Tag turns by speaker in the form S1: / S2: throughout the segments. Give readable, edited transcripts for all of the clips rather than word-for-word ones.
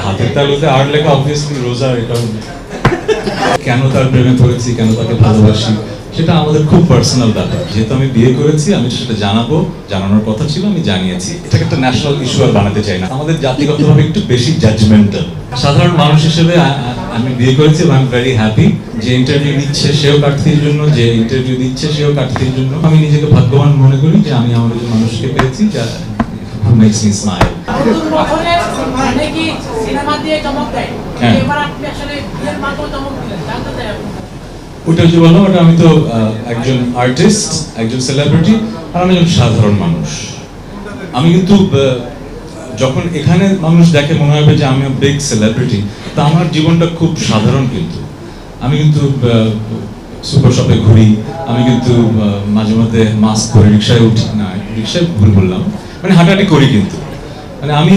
S1: হাতের তালুতে আর লেখা অবভিয়াসলি রোজা, এটা কেন তার প্রেমে পড়েছি, কেন তাকে ভালোবাসি, সেটা আমাদের খুব পার্সোনাল ব্যাপার। যেহেতু আমি বিয়ে করেছি, আমি সেটা জানাবো, জানানোর কথা ছিল, আমি জানিয়েছি। এটাকে একটা ন্যাশনাল ইস্যু আর বানাতে চাই না। আমাদের জাতিগতভাবে একটু বেশি জাজমেন্টাল। সাধারণ মানুষ হিসেবে আমি বিয়ে করেছি এবং আই এম ভেরি হ্যাপি। যে ইন্টারভিউ নিচ্ছে সেও কাটতির জন্য, যে ইন্টারভিউ দিচ্ছে সেও কাটতির জন্য। আমি নিজেকে ভাগ্যবান মনে করি যে আমি আমার একজন মানুষকে পেয়েছি যা makes me smile. ওটা যে বললাম, ওটা আমি তো একজন আর্টিস্ট, একজন সেলিব্রিটি, আর আমি একজন সাধারণ মানুষ। আমি কিন্তু যখন এখানে মানুষ দেখে মনে হবে যে আমি বিগ সেলিব্রিটি, তা আমার জীবনটা খুব সাধারণ। কিন্তু আমি কিন্তু সুপার শপে ঘুরি, আমি কিন্তু মাঝে মধ্যে মাস্ক পরে রিক্সায় উঠি, না রিক্সায় ভুল বললাম, মানে হাঁটাহাঁটি করি। কিন্তু মানে আমি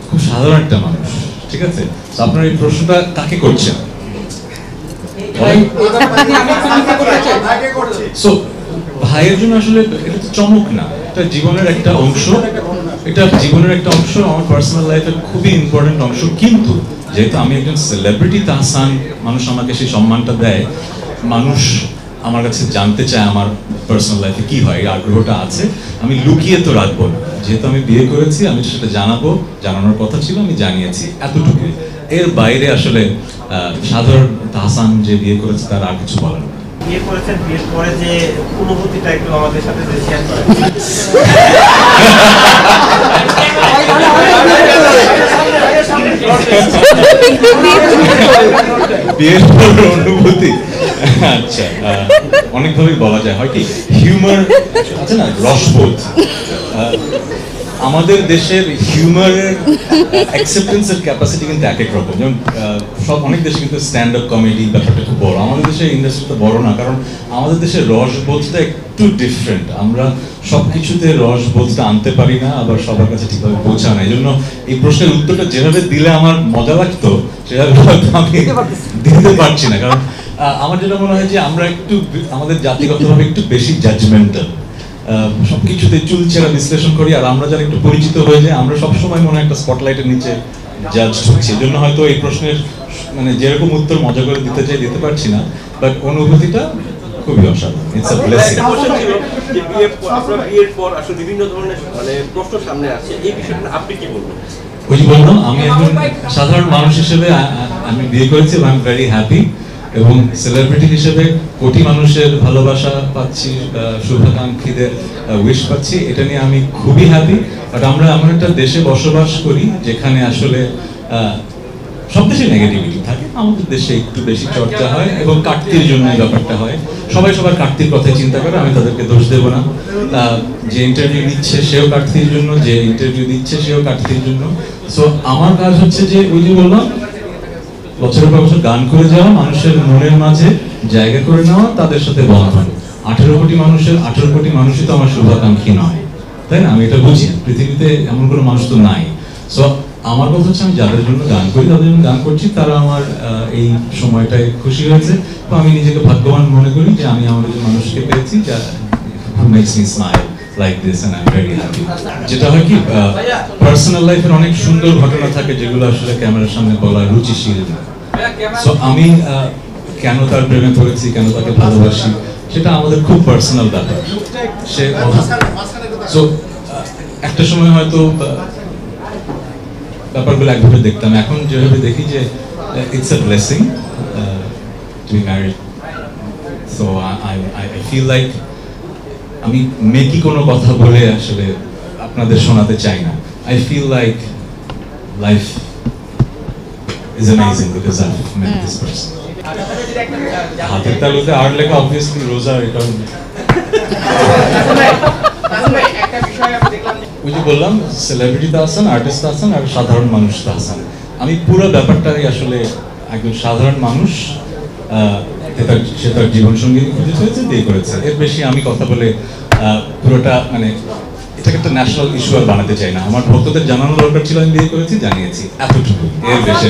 S1: খুব সাধারণ একটা মানুষ, ঠিক আছে? আপনার এই প্রশ্নটা কাকে করছেন? ভাইয়ের জন্য আসলে এটা তো চমক না, এটা জীবনের একটা অংশ। এটা জীবনের একটা অংশ, আমার পার্সোনাল লাইফের খুবই ইম্পর্টেন্ট অংশ। কিন্তু যেহেতু আমি একজন সেলিব্রিটি তাহসান, মানুষ আমাকে সেই সম্মানটা দেয়, মানুষ আমার কাছে জানতে চায় আমার পার্সোনাল লাইফে কি হয়, এই আগ্রহটা আছে। আমি লুকিয়ে তো রাখবো না। যেহেতু আমি বিয়ে করেছি, আমি সেটা জানাবো, জানানোর কথা ছিল, আমি জানিয়েছি, এতটুকু। এর বাইরে আসলে সাধারণ তাহসান যে বিয়ে করেছে তার আর কিছু বলার নেই।
S2: বিয়ে করেছেন, বিয়ের পরে যে অনুভূতিটা একটু আমাদের সাথে শেয়ার করেন।
S1: বিয়ের অনুভূতি, আচ্ছা, অনেকভাবেই বলা যায়। হয় কি, হিউমার আছে না, রসবোধ। আমাদের দেশের হিউমারের অ্যাকসেপ্টেন্সের ক্যাপাসিটি কিন্তু এক এক রকম। যেমন অনেক দেশে কিন্তু স্ট্যান্ড আপ কমেডি ব্যাপারটা খুব বড়। আমাদের দেশের ইন্ডাস্ট্রিটা বড় না, কারণ আমাদের দেশের রসবোধটা একটু ডিফারেন্ট। আমরা সব কিছুতে রসবোধটা আনতে পারি না, আবার সবার কাছে ঠিকভাবে পৌঁছা না। এই জন্য এই প্রশ্নের উত্তরটা যেভাবে দিলে আমার মজা লাগতো, সেভাবে আমি দিতে পারছি না। কারণ আমার যেটা মনে হয় যে আমরা একটু আমাদের জাতিগতভাবে একটু বেশি জাজমেন্টাল, সবকিছুতে চুলচেরা বিশ্লেষণ করি। আর আমরা যারা একটু পরিচিত হয়ে যাই, আমরা সবসময় মনে হয় একটা স্পটলাইটের নিচে জাজ হচ্ছি। এই জন্য হয়তো এই প্রশ্নের মানে যেরকম উত্তর মজা করে দিতে চাই, দিতে পারছি না। বাট অনুভূতিটা খুবই অসাধারণ। It's a blessing.
S3: বিয়ের পর আসলে বিভিন্ন ধরনের মানে প্রশ্ন সামনে আসছে, এই বিষয়টা আপনি কি বলবেন?
S1: ওই যে বললাম, আমি একজন সাধারণ মানুষ হিসেবে আমি বিয়ে করেছি এবং আই এম ভেরি হ্যাপি। এবং সেলিব্রিটি হিসেবে কোটি মানুষের ভালোবাসা পাচ্ছি, শুভাকাঙ্ক্ষীদের উইশ পাচ্ছি, এটা নিয়ে আমি খুবই হ্যাপি। বাট আমরা এমন একটা দেশে বসবাস করি যেখানে আসলে সব দেশে নেগেটিভিটি থাকে, আমাদের দেশে একটু বেশি চর্চা হয় এবং কাটতির জন্য এই ব্যাপারটা হয়। সবাই সবার কাটতির কথাই চিন্তা করে, আমি তাদেরকে দোষ দেবো না। যে ইন্টারভিউ নিচ্ছে সেও কাটতির জন্য, যে ইন্টারভিউ দিচ্ছে সেও কাটতির জন্য। সো আমার কাজ হচ্ছে যে ওই যে বললাম, বছরের পর বছর গান করে যাওয়া, মানুষের মনের মাঝে জায়গা করে নেওয়া, তাদের সাথে বন্ধন। 18 কোটি মানুষের 18 কোটি মানুষই তো আমার শুভাকাঙ্ক্ষী নয়, তাই না? আমি এটা বুঝি, পৃথিবীতে এমন কোনো মানুষ তো নাই। সো আমার কথা হচ্ছে, আমি যাদের জন্য গান করি, তাদের জন্য গান করছি, তারা আমার এই সময়টায় খুশি হয়েছে। তো আমি নিজেকে ভাগ্যবান মনে করি যে আমি আমার একজন মানুষকে পেয়েছি যা makes me smile like this and I'm very happy. যেটা হয় কি, পার্সোনাল লাইফের অনেক সুন্দর ঘটনা থাকে যেগুলো আসলে ক্যামেরার সামনে বলা রুচিশীল না। সো আমি কেন তার প্রেমে পড়েছি, কেন তাকে ভালোবাসি, সেটা আমাদের খুব পার্সোনাল ব্যাপার। সো একটা সময় হয়তো ব্যাপারগুলো একভাবে দেখতাম, এখন যেভাবে দেখি যে it's a blessing to be married. So I feel like আমি মেকি কোনো কথা বলে আসলে আপনাদের শোনাতে চাই না। I feel like life is amazing because I have met this person. হাতের তালুতে আর লেখা অবভিয়াসলি রোজা, এটা ওই যে বললাম, সেলিব্রিটি তাহসান, আর্টিস্ট তাহসান আর সাধারণ মানুষ তাহসান। আমি পুরো ব্যাপারটাই আসলে একজন সাধারণ মানুষ, সে তার জীবন সঙ্গী খুঁজে পেয়েছে, বিয়ে করেছে। এর বেশি আমি কথা বলে পুরোটা মানে এটাকে একটা ন্যাশনাল ইস্যু আর বানাতে চাই না। আমার ভক্তদের জানানো দরকার ছিল, আমি বিয়ে করেছি, জানিয়েছি, এতটুকু। এর বেশি